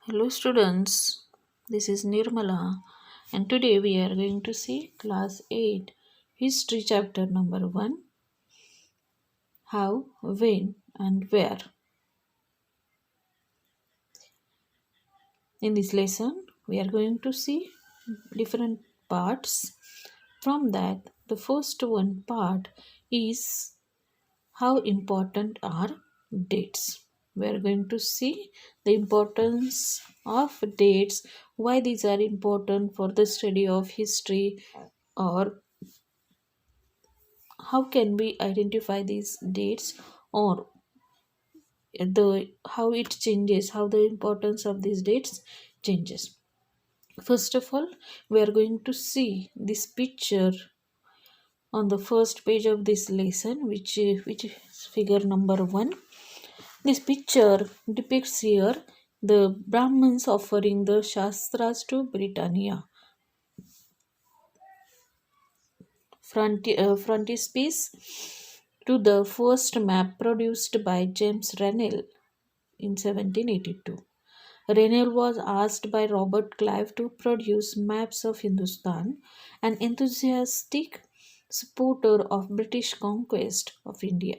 Hello students, this is Nirmala and today we are going to see class 8 history chapter number 1 how, when and where. In this lesson we are going to see different parts. From that the first one part is how important are dates. We are going to see the importance of dates, why these are important for the study of history, or how can we identify these dates, or the how it changes, how the importance of these dates changes. First of all, we are going to see this picture on the first page of this lesson, which is figure number 1. This picture depicts here the Brahmins offering the Shastras to Britannia. Frontispiece to the first map produced by James Rennell in 1782. Rennell was asked by Robert Clive to produce maps of Hindustan, an enthusiastic supporter of British conquest of India.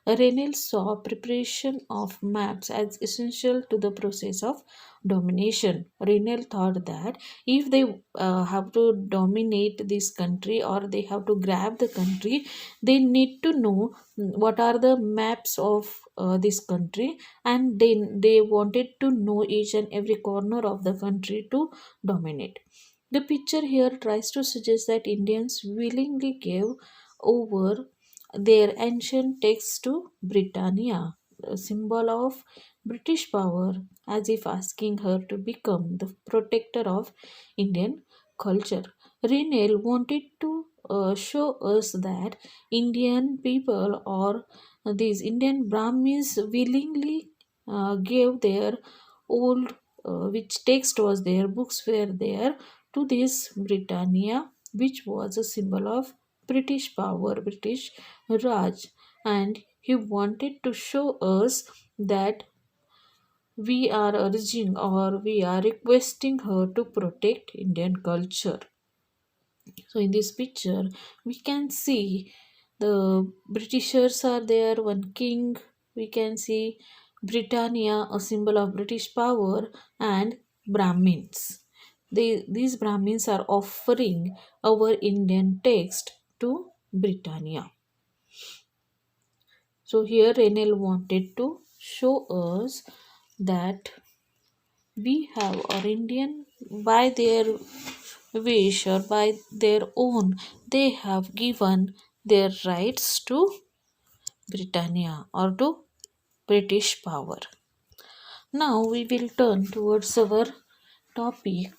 Rennell saw preparation of maps as essential to the process of domination. Rennell thought that if they have to dominate this country, or they have to grab the country, they need to know what are the maps of this country, and they wanted to know each and every corner of the country to dominate. The picture here tries to suggest that Indians willingly gave over their ancient texts to Britannia, a symbol of British power, as if asking her to become the protector of Indian culture. Rennell wanted to show us that Indian people, or these Indian Brahmins, willingly gave their old, which text was there, books were there, to this Britannia, which was a symbol of British power, British Raj, and he wanted to show us that we are urging, or we are requesting her to protect Indian culture. So in this picture we can see the Britishers are there, one king, we can see Britannia, a symbol of British power, and Brahmins. These Brahmins are offering our Indian text to Britannia. So here Renel wanted to show us that we have our Indian, by their wish or by their own, they have given their rights to Britannia, or to British power. Now we will turn towards our topic,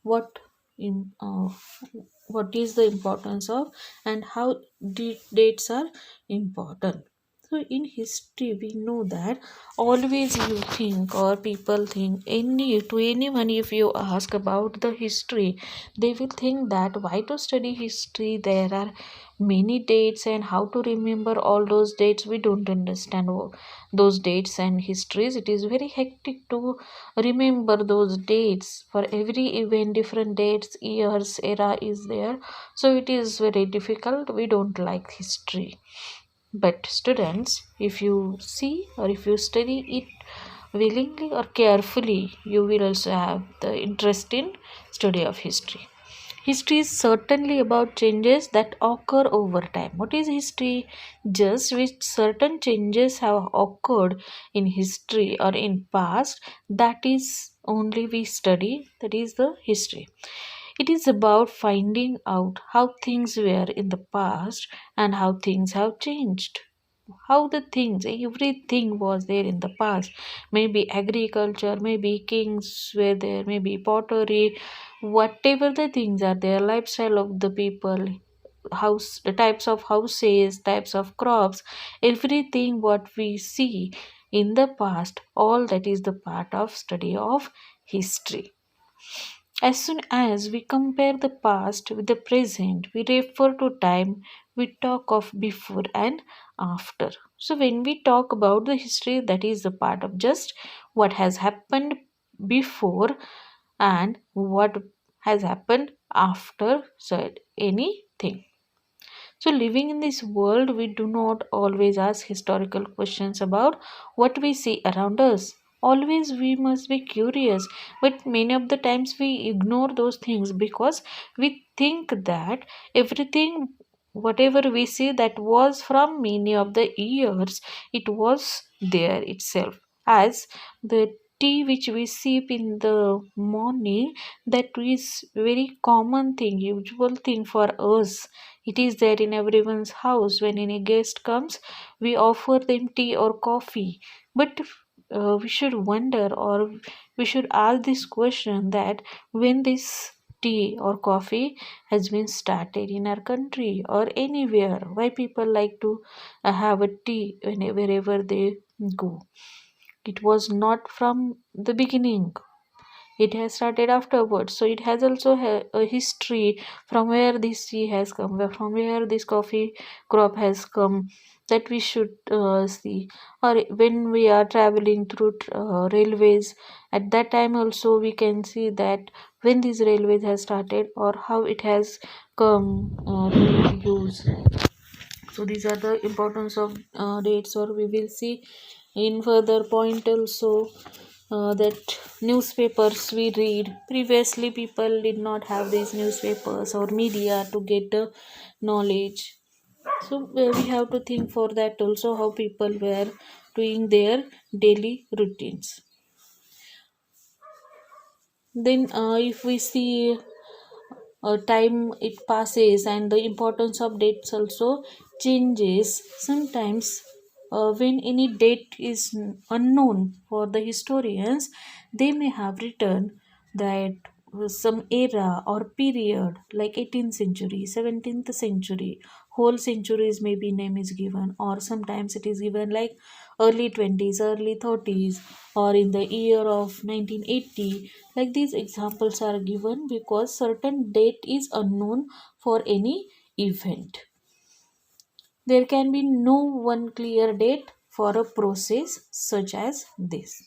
what in what is the importance of, and how dates are important. So in history we know that always you think, or people think, anyone, if you ask about the history, they will think that why to study history, there are many dates, and how to remember all those dates, we don't understand those dates and histories. It is very hectic to remember those dates. For every event different dates, years, era is there, so it is very difficult, we don't like history. But students, if you see, or if you study it willingly or carefully, you will also have the interest in study of history. History is certainly about changes that occur over time. What is history? Just which certain changes have occurred in history or in past, that is only we study, that is the history. It is about finding out how things were in the past and how things have changed. How the things, everything was there in the past. Maybe agriculture, maybe kings were there, maybe pottery, whatever the things are there, lifestyle of the people, house, the types of houses, types of crops, everything what we see in the past, all that is the part of study of history. As soon as we compare the past with the present, we refer to time, we talk of before and after. So, when we talk about the history, that is the part of just what has happened before and what has happened after said anything. So, living in this world, we do not always ask historical questions about what we see around us. Always we must be curious, but many of the times we ignore those things because we think that everything, whatever we see, that was from many of the years, it was there itself. As the tea which we sip in the morning, that is very common thing, usual thing for us. It is there in everyone's house. When any guest comes, we offer them tea or coffee. But we should wonder, or we should ask this question, that when this tea or coffee has been started in our country or anywhere, why people like to have a tea wherever they go. It was not from the beginning, it has started afterwards, so it has also a history, from where this tea has come, from where this coffee crop has come, that we should see. Or when we are traveling through railways, at that time also we can see that when these railways has started or how it has come to use. So these are the importance of dates, or we will see in further point also that newspapers we read. Previously, people did not have these newspapers or media to get the knowledge. So we have to think for that also, how people were doing their daily routines. Then, if we see time it passes and the importance of dates also changes sometimes. When any date is unknown for the historians, they may have written that some era or period like 18th century, 17th century, whole centuries maybe name is given, or sometimes it is given like early 20s, early 30s, or in the year of 1980. Like these examples are given because certain date is unknown for any event. There can be no one clear date for a process such as this.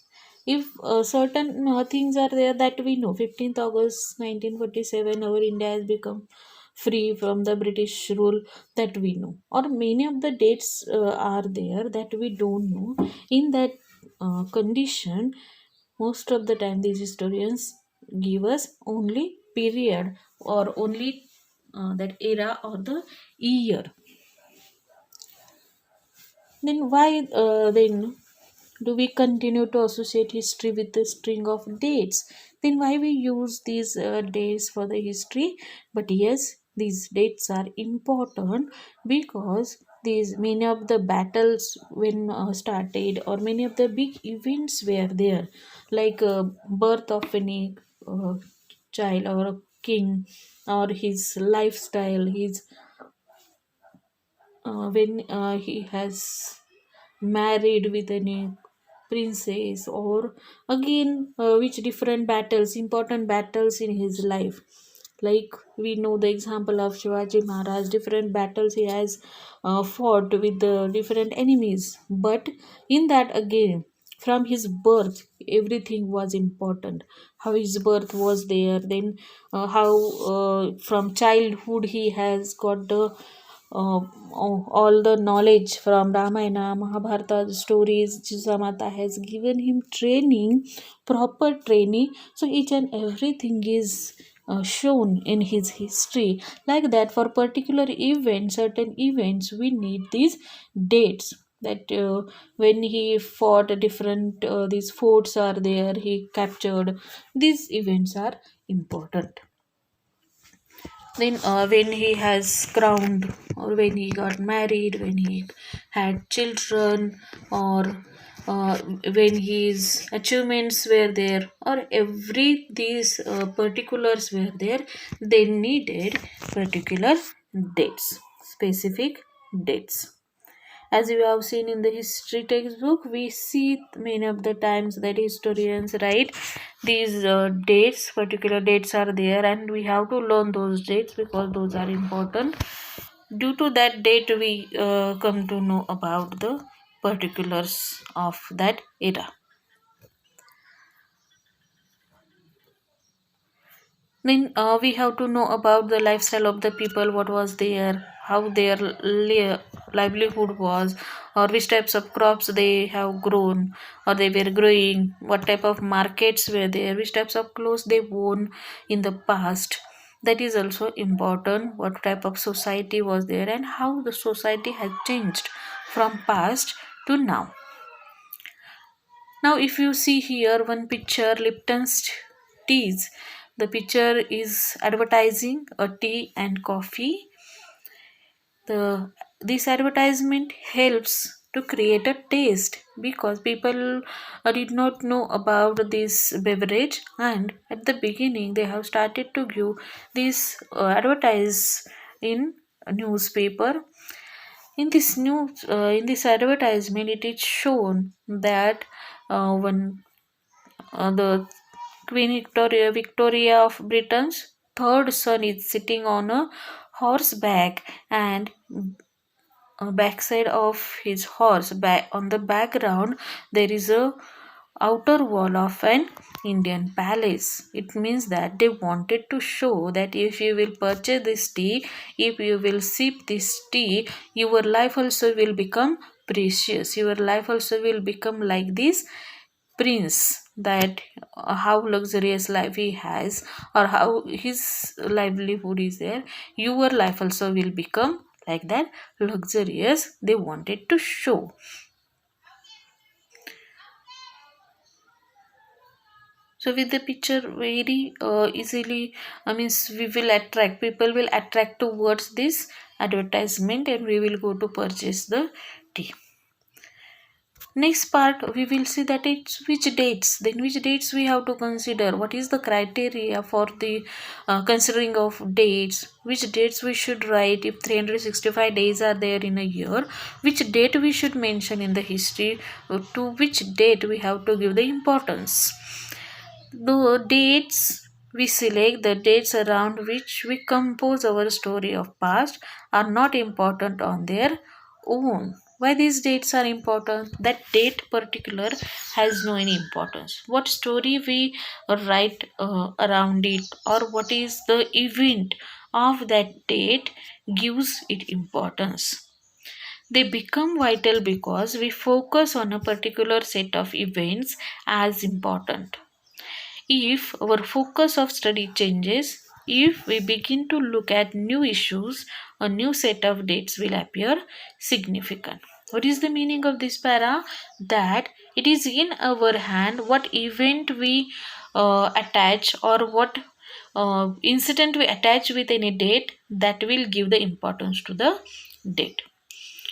If certain things are there that we know, 15th August 1947, our India has become free from the British rule, that we know. Or many of the dates are there that we don't know. In that condition, most of the time these historians give us only period or only that era or the year. Then why then do we continue to associate history with the string of dates? Then why we use these dates for the history? But yes, these dates are important because these many of the battles when started, or many of the big events were there, like birth of any child or a king, or his lifestyle, his when he has married with any princess, or again which different battles, important battles in his life. Like we know the example of Shivaji Maharaj, different battles he has fought with the different enemies. But in that again, from his birth everything was important, how his birth was there. Then how from childhood he has got the all the knowledge from Ramayana, Mahabharata stories. Jijamata has given him training, proper training. So each and everything is shown in his history. Like that, for particular events, certain events, we need these dates. That when he fought different, these forts are there, he captured. These events are important. Then when he has crowned, or when he got married, when he had children, or when his achievements were there, or every these particulars were there, they needed particular dates, specific dates. As we have seen in the history textbook, we see many of the times that historians write these dates, particular dates are there, and we have to learn those dates because those are important. Due to that date, we come to know about the particulars of that era. Then we have to know about the lifestyle of the people, what was there, how their livelihood was, or which types of crops they have grown or they were growing, what type of markets were there, which types of clothes they worn in the past. That is also important. What type of society was there and how the society has changed from past to now. Now, if you see here one picture, Lipton's teas. The picture is advertising a tea and coffee. The this advertisement helps to create a taste because people did not know about this beverage, and at the beginning they have started to give this advertise in a newspaper. In this advertisement, it is shown that when the Queen Victoria of Britain's third son is sitting on a horseback, and backside of his horse, back on the background, there is a outer wall of an Indian palace. It means that they wanted to show that if you will purchase this tea, if you will sip this tea, your life also will become precious. Your life also will become like this prince, that how luxurious life he has or how his livelihood is there. Your life also will become like that luxurious, they wanted to show. So with the picture very easily, I means we will attract, people will attract towards this advertisement and we will go to purchase the tea. Next part we will see that it's which dates, then which dates we have to consider, what is the criteria for the considering of dates, which dates we should write if 365 days are there in a year, which date we should mention in the history, to which date we have to give the importance. The dates we select, the dates around which we compose our story of past, are not important on their own. Why these dates are important? That date particular has no any importance. What story we write around it, or what is the event of that date, gives it importance. They become vital because we focus on a particular set of events as important. If our focus of study changes, if we begin to look at new issues, a new set of dates will appear significant. What is the meaning of this para? That it is in our hand what event we attach, or what incident we attach with any date, that will give the importance to the date.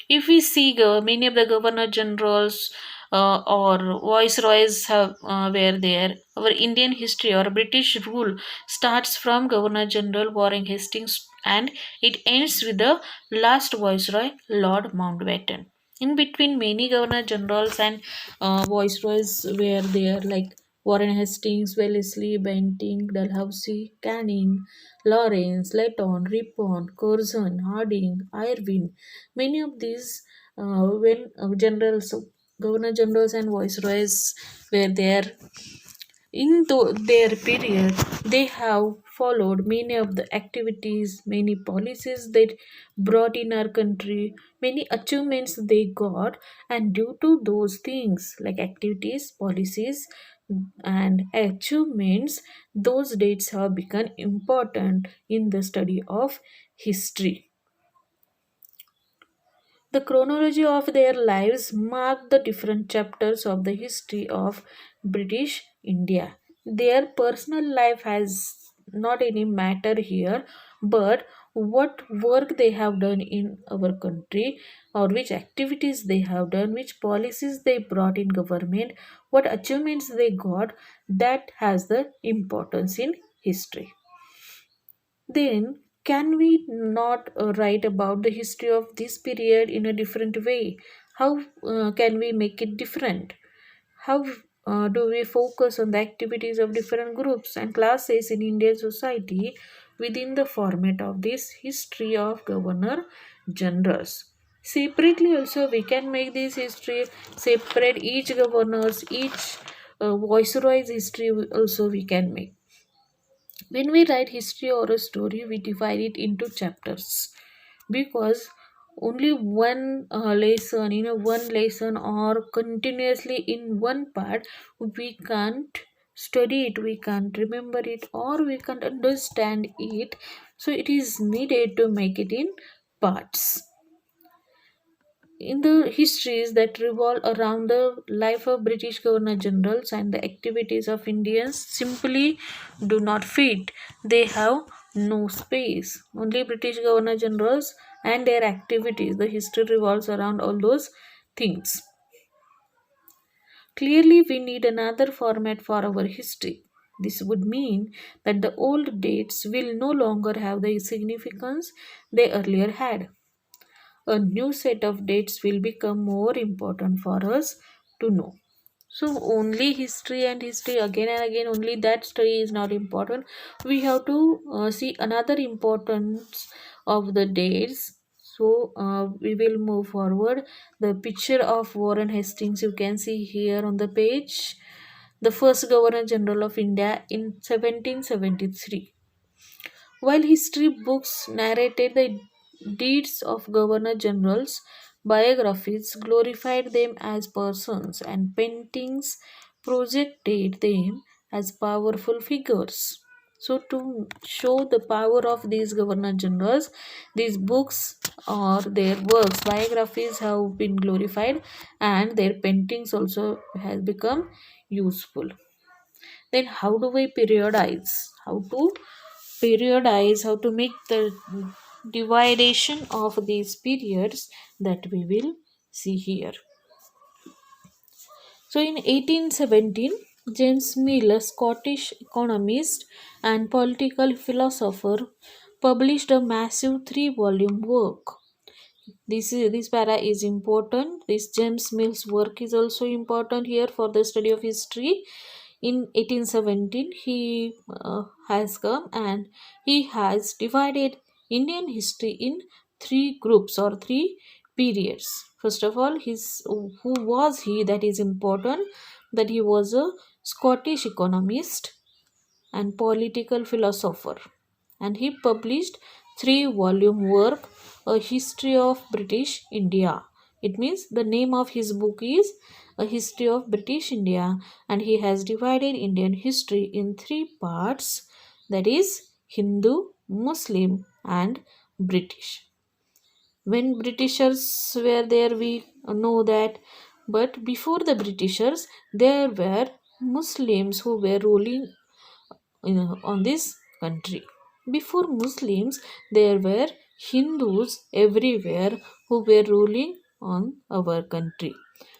If we see many of the governor generals or viceroys have were there, our Indian history or British rule starts from Governor General Warren Hastings and it ends with the last viceroy, Lord Mountbatten. In between, many governor generals and viceroys were there, like Warren Hastings, Wellesley, Bentinck, Dalhousie, Canning, Lawrence, Letton, Ripon, Curzon, Harding, Irvine. Many of these when generals, governor generals and viceroys were there in their period, they have followed many of the activities, many policies that brought in our country, many achievements they got, and due to those things like activities, policies, and achievements, those dates have become important in the study of history. The chronology of their lives mark the different chapters of the history of British India. Their personal life has not any matter here, but what work they have done in our country, or which activities they have done, which policies they brought in government, what achievements they got, that has the importance in history. Then, can we not write about the history of this period in a different way? How can we make it different? How do we focus on the activities of different groups and classes in Indian society within the format of this history of governor generals? Separately, also, we can make this history separate, each governor's, each viceroy's history also we can make. When we write history or a story, we divide it into chapters because only one lesson, one lesson or continuously in one part, we can't study it, we can't remember it, or we can't understand it. So it is needed to make it in parts. In the histories that revolve around the life of British Governor Generals and the activities of Indians simply do not fit. They have no space. Only British Governor Generals and their activities. The history revolves around all those things. Clearly, we need another format for our history. This would mean that the old dates will no longer have the significance they earlier had. A new set of dates will become more important for us to know. So only history and history again and again, only that study is not important. We have to see another importance of the dates. So we will move forward. The picture of Warren Hastings you can see here on the page. The first Governor General of India in 1773. While history books narrated the deeds of governor generals, biographies glorified them as persons, and paintings projected them as powerful figures. So, to show the power of these governor generals, these books or their works, biographies have been glorified, and their paintings also has become useful. Then how do we periodize, how to make the dividation of these periods, that we will see here. So in 1817, James Mill, a Scottish economist and political philosopher, published a massive three-volume work. This para is important. This James Mill's work is also important here for the study of history. In 1817, he has come and he has divided Indian history in three groups or three periods. First of all, who was he? That is important. That he was a Scottish economist and political philosopher, and he published three-volume work, A History of British India. It means the name of his book is A History of British India, and he has divided Indian history in three parts, that is Hindu, Muslim, and British. When Britishers were there, we know that, but before the Britishers there were Muslims who were ruling on this country. Before Muslims, there were Hindus everywhere who were ruling on our country.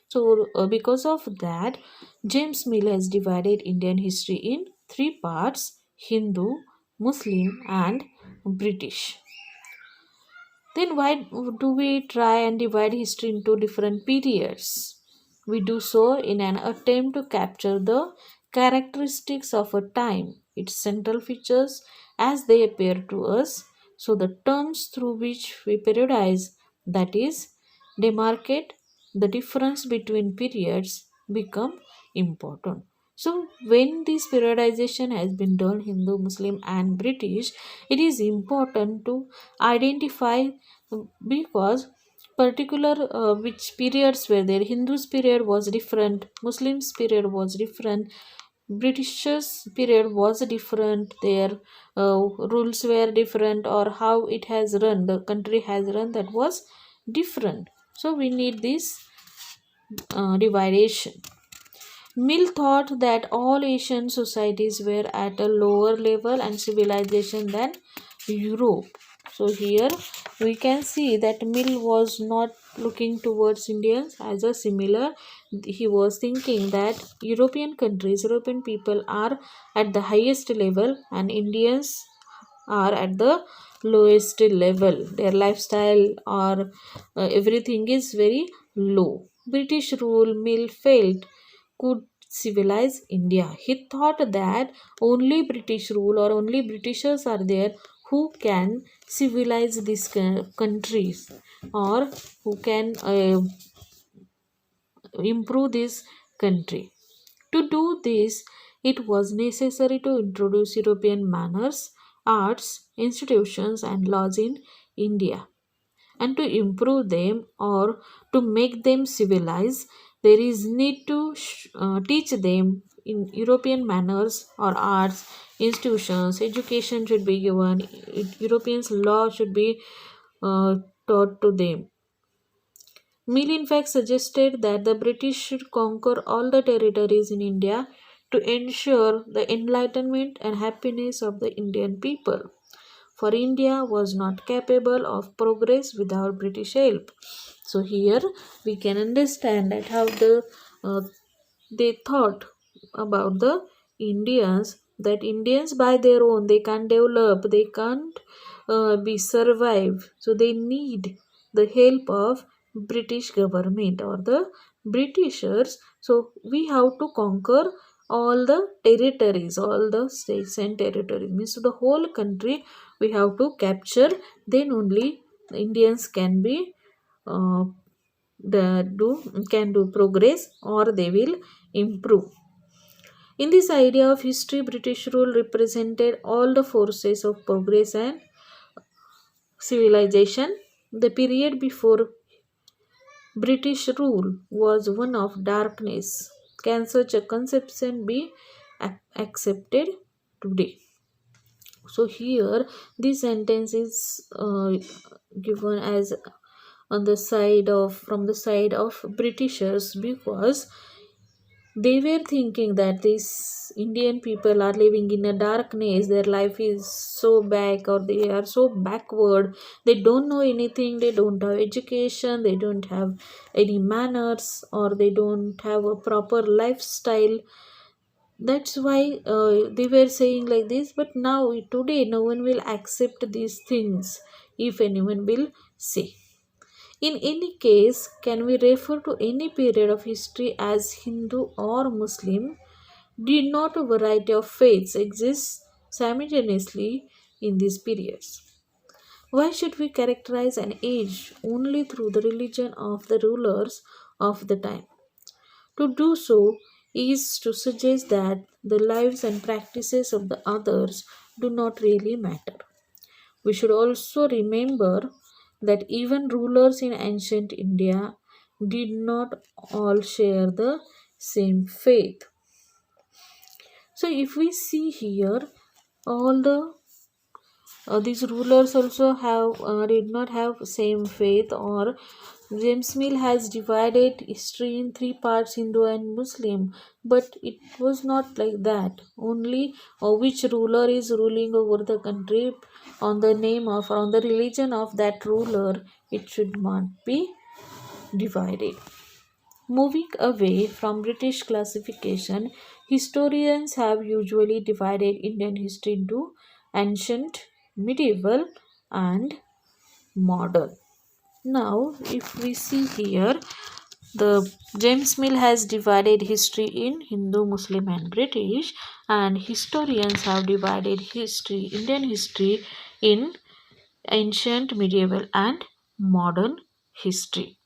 So, because of that, James Mill has divided Indian history in three parts: Hindu, Muslim, and British. Then why do we try and divide history into different periods? We do so in an attempt to capture the characteristics of a time, its central features as they appear to us. So the terms through which we periodize, that is, demarcate the difference between periods, become important. So when this periodization has been done, Hindu, Muslim, and British, it is important to identify, because particular which periods were there. Hindus period was different, Muslims period was different, Britishers period was different, their rules were different, or how it has run, the country has run, that was different. So we need this dividation. Mill thought that all Asian societies were at a lower level and civilization than Europe. So here we can see that Mill was not looking towards Indians as a similar. He was thinking that European countries, European people are at the highest level and Indians are at the lowest level. Their lifestyle or everything is very low. British rule, Mill felt, could civilize India. He thought that only British rule or only Britishers are there who can civilize these countries, or who can improve this country. To do this, It was necessary to introduce European manners, arts, institutions, and laws in India. And to improve them or to make them civilized, there is need to teach them in European manners or arts, institutions. Education should be given. Europeans' law should be uh, taught to them. Mill, in fact, suggested that the British should conquer all the territories in India to ensure the enlightenment and happiness of the Indian people. For India was not capable of progress without British help. So here we can understand that how uh, they thought about the Indians, that Indians by their own they can't develop, they can't be survive. So they need the help of British government or the Britishers. So we have to conquer all the territories, all the states and territories. Means the whole country we have to capture. Then only the Indians can be uh, can do progress or they will improve. In this idea of history, British rule represented all the forces of progress and civilization. The period before British rule was one of darkness. Can such a conception be accepted today? So here this sentence is given as on the side of from the side of Britishers, because they were thinking that these Indian people are living in a darkness, their life is so back or they are so backward, they don't know anything, they don't have education, they don't have any manners, or they don't have a proper lifestyle. That's why they were saying like this. But now today no one will accept these things if anyone will say. In any case, can we refer to any period of history as Hindu or Muslim? Did not a variety of faiths exist simultaneously in these periods? Why should we characterize an age only through the religion of the rulers of the time? To do so is to suggest that the lives and practices of the others do not really matter. We should also remember that even rulers in ancient India did not all share the same faith. So, if we see here, all these rulers also have did not have same faith. Or James Mill has divided history in three parts, Hindu and Muslim, but it was not like that. Only which ruler is ruling over the country, on the name of or on the religion of that ruler, it should not be divided. Moving away from British classification, historians have usually divided Indian history into ancient, medieval, and modern. Now, if we see here, the James Mill has divided history in Hindu, Muslim, and British, and historians have divided history, Indian history, in ancient, medieval, and modern history.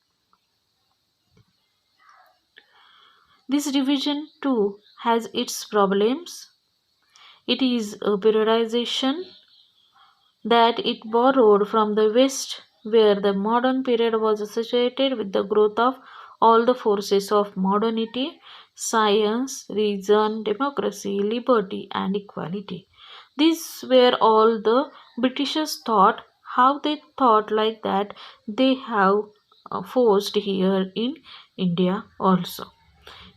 This division too has its problems. It is a periodization that it borrowed from the West, where the modern period was associated with the growth of all the forces of modernity, science, reason, democracy, liberty, and equality. These were all the Britishers thought. How they thought like that, they have forced here in India also.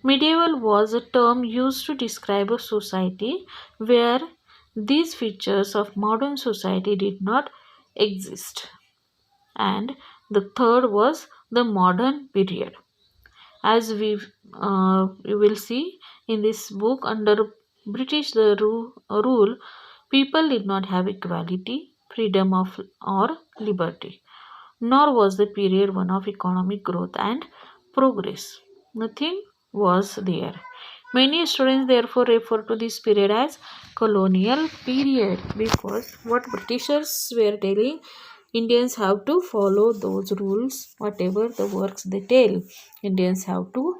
Medieval was a term used to describe a society where these features of modern society did not exist. And the third was the modern period. As we will see in this book, under British rule, people did not have equality, freedom of or liberty. Nor was the period one of economic growth and progress. Nothing was there. Many students therefore refer to this period as colonial period, because what Britishers were telling, Indians have to follow those rules, whatever the works they tell. Indians have to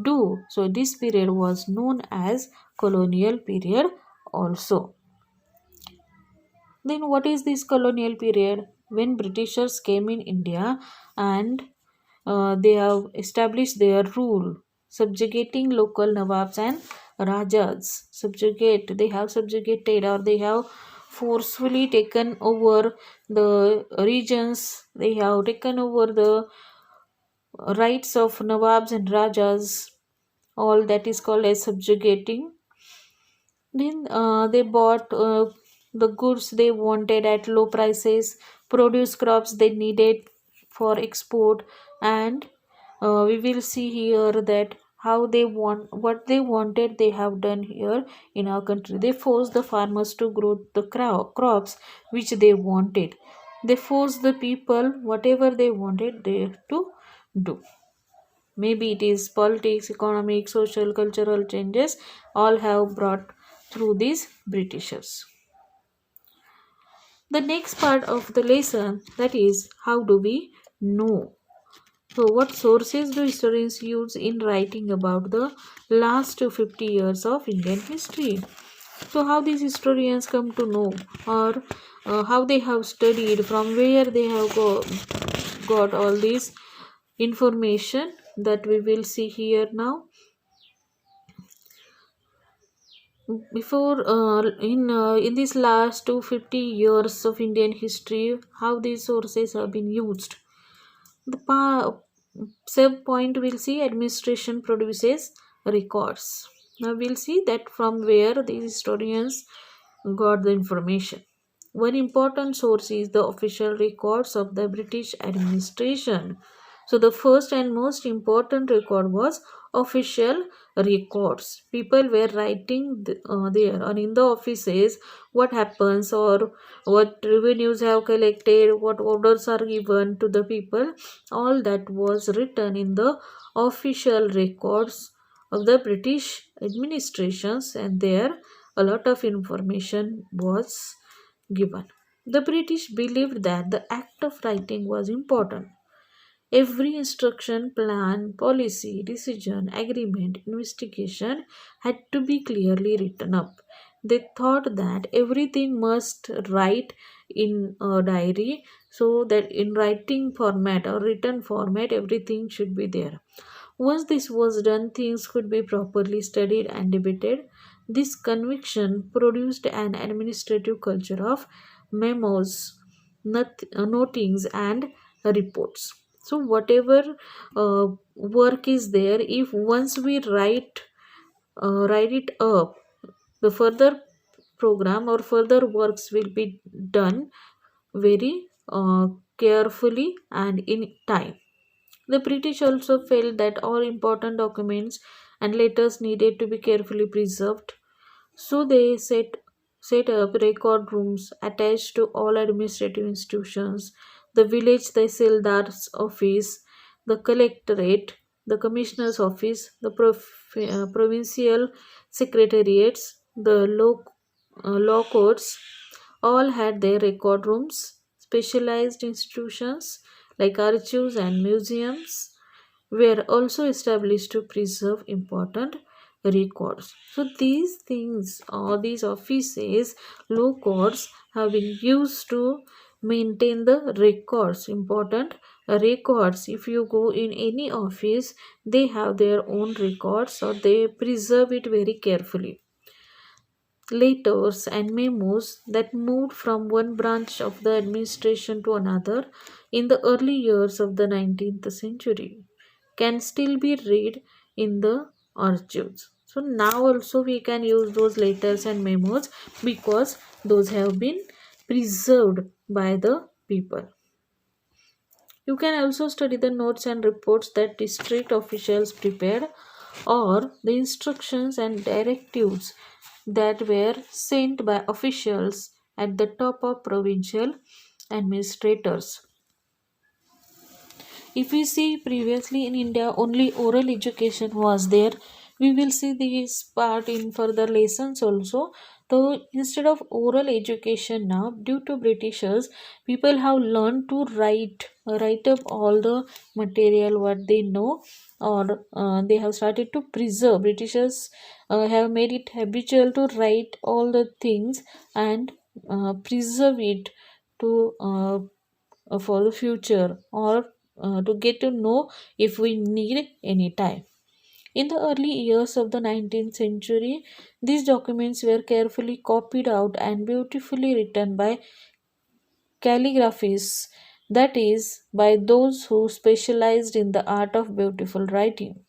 do. So this period was known as colonial period also. Then what is this colonial period? When Britishers came in India and they have established their rule, subjugating local Nawabs and Rajas. They have subjugated or they have forcefully taken over the regions, they have taken over the rights of Nawabs and Rajas, all that is called as subjugating. Then they bought the goods they wanted at low prices, produce crops they needed for export, and we will see here that how they want what they wanted they have done here in our country. They forced the farmers to grow the crops which they wanted. They forced the people whatever they wanted they to do. Maybe it is politics, economic, social, cultural changes, all have brought through these Britishers. The next part of the lesson, that is how do we know? So what sources do historians use in writing about the last 50 years of Indian history? So how these historians come to know, or how they have studied, from where they have got all this information, that we will see here now. Before in these last 250 years of Indian history, how these sources have been used. The sub point we'll see administration produces records. Now we'll see that from where these historians got the information. One important source is the official records of the British administration. So the first and most important record was official records. People were writing there or in the offices what happens or what revenues have collected, what orders are given to the people. All that was written in the official records of the British administrations, and there a lot of information was given. The British believed that the act of writing was important. Every instruction, plan, policy, decision, agreement, investigation had to be clearly written up. They thought that everything must write in a diary, so that in writing format or written format everything should be there. Once this was done, things could be properly studied and debated. This conviction produced an administrative culture of memos, notings, and reports. So, whatever work is there, if once we write it up, the further program or further works will be done very carefully and in time. The British also felt that all important documents and letters needed to be carefully preserved, so they set up record rooms attached to all administrative institutions, the village Tehsildar's office, the collectorate, the commissioner's office, the provincial secretariats, the law courts, all had their record rooms. Specialized institutions like archives and museums were also established to preserve important records. So these things or these offices, law courts, have been used to maintain the records, important records. If you go in any office, they have their own records or they preserve it very carefully. Letters and memos that moved from one branch of the administration to another in the early years of the 19th century can still be read in the archives. So now also we can use those letters and memos because those have been preserved by the people. You can also study the notes and reports that district officials prepared or the instructions and directives that were sent by officials at the top of provincial administrators. If we see previously in India, only oral education was there We will see this part in further lessons also. So instead of oral education now, due to Britishers, people have learned to write up all the material what they know, or they have started to preserve. Britishers have made it habitual to write all the things and preserve it to for the future, or to get to know if we need any time. In the early years of the 19th century, these documents were carefully copied out and beautifully written by calligraphists, that is, by those who specialized in the art of beautiful writing.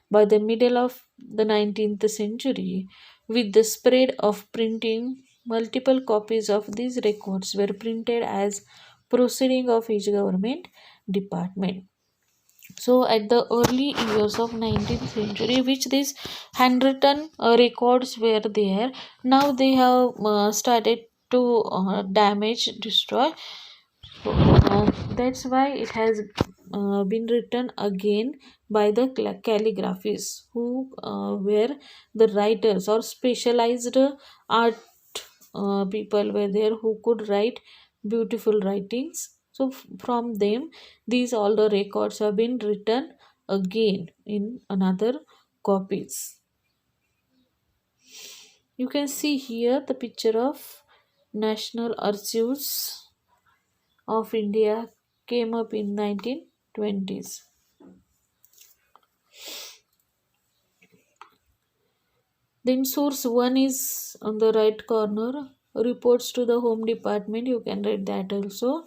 By the middle of the 19th century, with the spread of printing, multiple copies of these records were printed as proceeding of each government department. So at the early years of 19th century, which these handwritten records were there, now they have started to damage, destroy. So, that's why it has been written again by the calligraphists, who were the writers or specialized art people were there who could write beautiful writings. So from them, these all the records have been written again in another copies. You can see here the picture of National Archives of India came up in 1920s. Then source 1 is on the right corner, reports to the Home Department. You can read that also.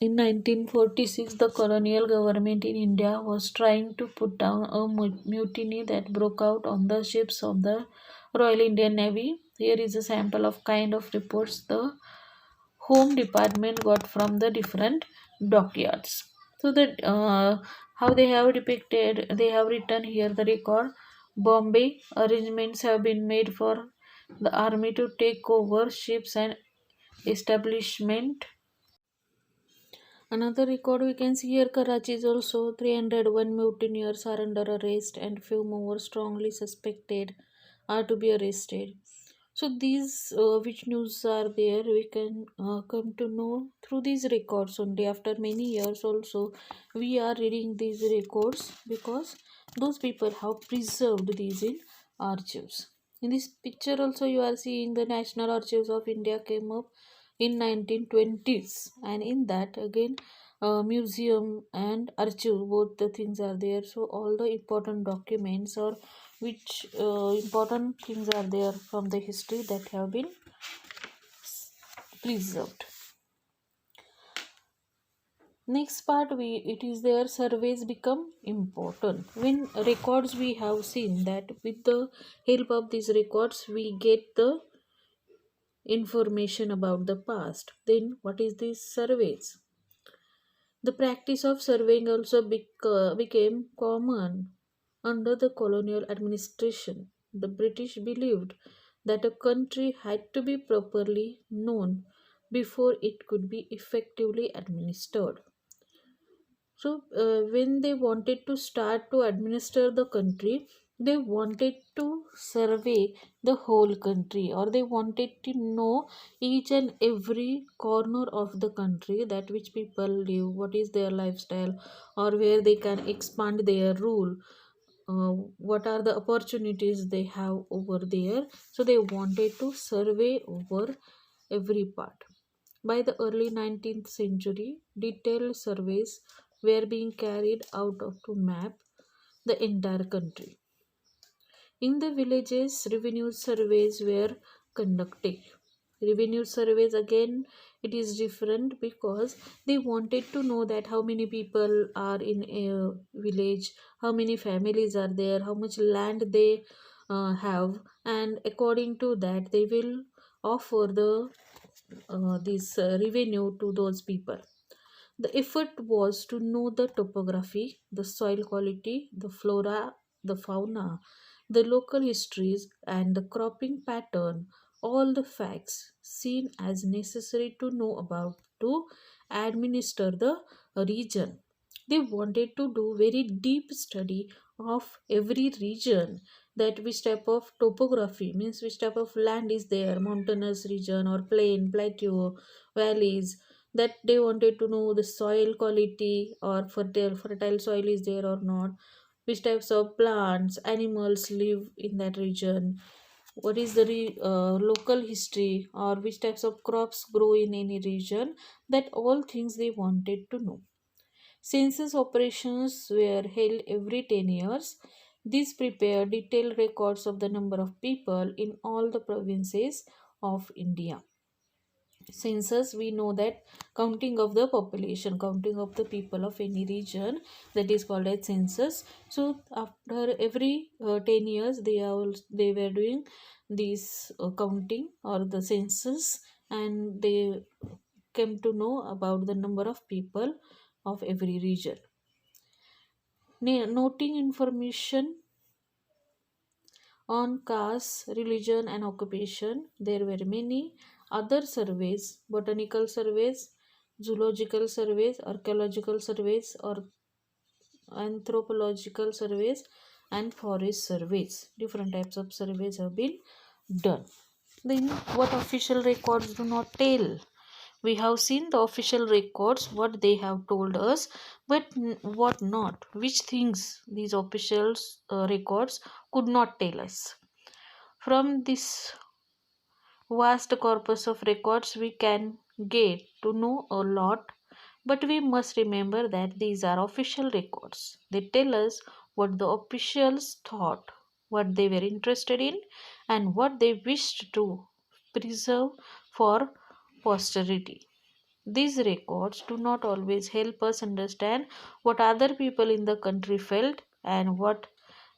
In 1946, the colonial government in India was trying to put down a mutiny that broke out on the ships of the Royal Indian Navy. Here is a sample of kind of reports the Home Department got from the different dockyards. So that how they have depicted, they have written here the record. Bombay, arrangements have been made for the army to take over ships and establishment. Another record we can see here, Karachi is also 301 mutineers are under arrest and few more strongly suspected are to be arrested. So these which news are there, we can come to know through these records only. After many years also, we are reading these records because those people have preserved these in archives. In this picture also you are seeing the National Archives of India came up in 1920s, and in that again museum and archive, both the things are there. So all the important documents or which important things are there from the history that have been preserved. Next part, we it is there surveys become important. When records, we have seen that with the help of these records we get the information about the past. Then what is these surveys? The practice of surveying also became common under the colonial administration. The British believed that a country had to be properly known before it could be effectively administered. So, when they wanted to start to administer the country, they wanted to survey the whole country, or they wanted to know each and every corner of the country, that which people live, what is their lifestyle, or where they can expand their rule, what are the opportunities they have over there. So, they wanted to survey over every part. By the early 19th century, detailed surveys were being carried out to map the entire country. In the villages, revenue surveys were conducted. Revenue surveys again, it is different because they wanted to know that how many people are in a village, how many families are there, how much land they have, and according to that they will offer the this revenue to those people. The effort was to know the topography, the soil quality, the flora, the fauna, the local histories, and the cropping pattern, all the facts seen as necessary to know about to administer the region. They wanted to do very deep study of every region, that which type of topography means which type of land is there, mountainous region or plain, plateau, valleys, that they wanted to know the soil quality or fertile soil is there or not, which types of plants, animals live in that region, what is the local history or which types of crops grow in any region, that all things they wanted to know. Census operations were held every 10 years. These prepare detailed records of the number of people in all the provinces of India. Census, we know that counting of the population, counting of the people of any region, that is called as census. So after every 10 years they were doing this counting or the census, and they came to know about the number of people of every region. Noting information on caste, religion, and occupation. There were many other surveys, botanical surveys, zoological surveys, archaeological surveys, or anthropological surveys, and forest surveys. Different types of surveys have been done. Then, what official records do not tell? We have seen the official records, what they have told us, but what not, which things these official records could not tell us. From this vast corpus of records, we can get to know a lot, but we must remember that these are official records. They tell us what the officials thought, what they were interested in, and what they wished to preserve for posterity. These records do not always help us understand what other people in the country felt and what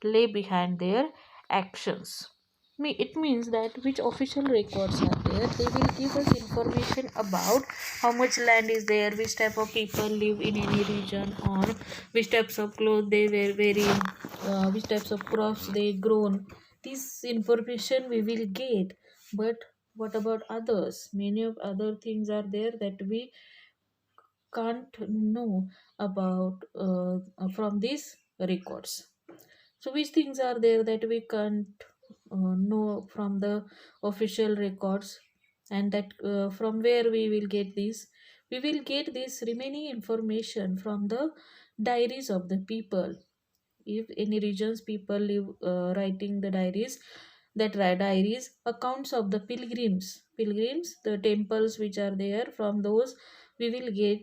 lay behind their actions. It means that which official records are there, they will give us information about how much land is there, which type of people live in any region, or which types of clothes they were wearing, which types of crops they grown. This information we will get, but what about others? Many of other things are there that we can't know about from these records. So, which things are there that we can't know from the official records, and that from where we will get this? We will get this remaining information from the diaries of the people. If any regions people live writing the diaries, that diaries accounts of the pilgrims, the temples which are there, from those we will get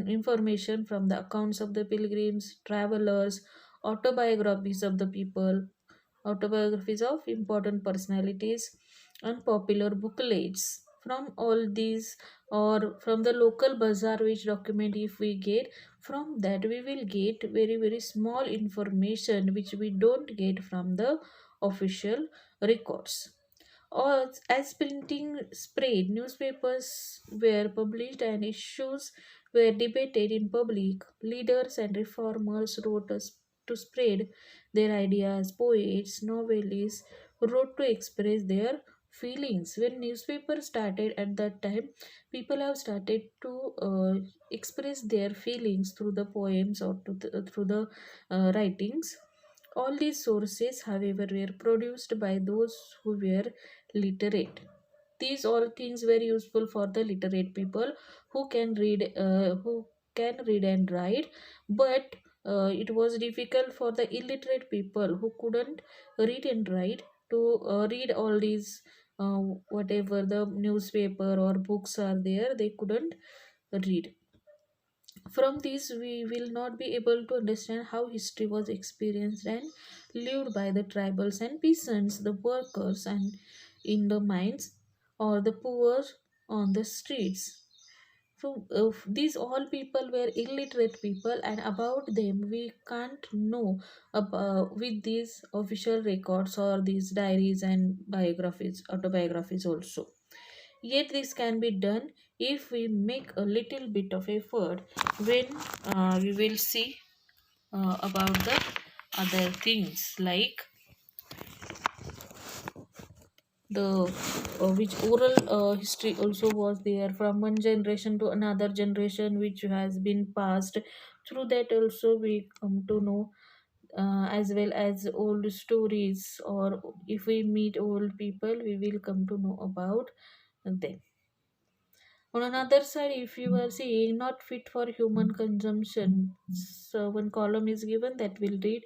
information from the accounts of the pilgrims, travelers, autobiographies of the people, autobiographies of important personalities, and popular booklets. From all these, or from the local bazaar which document, if we get, from that we will get very very small information which we don't get from the official records. Or as printing spread, newspapers were published and issues were debated in public. Leaders and reformers wrote us to spread their ideas. Poets, novelists wrote to express their feelings. When newspapers started at that time, people have started to express their feelings through the poems or through the writings. All these sources, however, were produced by those who were literate. These all things were useful for the literate people who can read and write, but it was difficult for the illiterate people who couldn't read and write to read all these whatever the newspaper or books are there. They couldn't read. From this, we will not be able to understand how history was experienced and lived by the tribals and peasants, the workers, and in the mines, or the poor on the streets. So, these all people were illiterate people, and about them we can't know about with these official records or these diaries and biographies, autobiographies also. Yet, this can be done if we make a little bit of effort when we will see about the other things, like the which oral history also was there from one generation to another generation, which has been passed through that also we come to know, as well as old stories, or if we meet old people we will come to know about them. On another side, if you are seeing not fit for human consumption, so one column is given that will read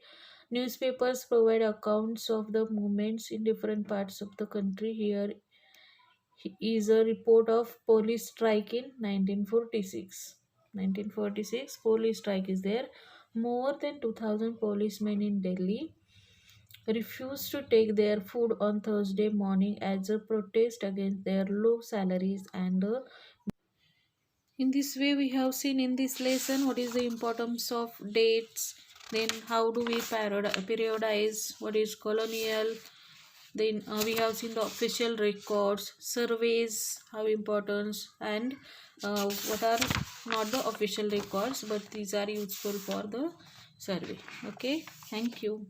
newspapers provide accounts of the movements in different parts of the country. Here is a report of police strike in 1946. 1946 police strike is there. More than 2000 policemen in Delhi refused to take their food on Thursday morning as a protest against their low salaries and in this way, we have seen in this lesson what is the importance of dates, then how do we periodize, what is colonial, then we have seen the official records, surveys, how importance, and what are not the official records, but these are useful for the survey. Okay, thank you.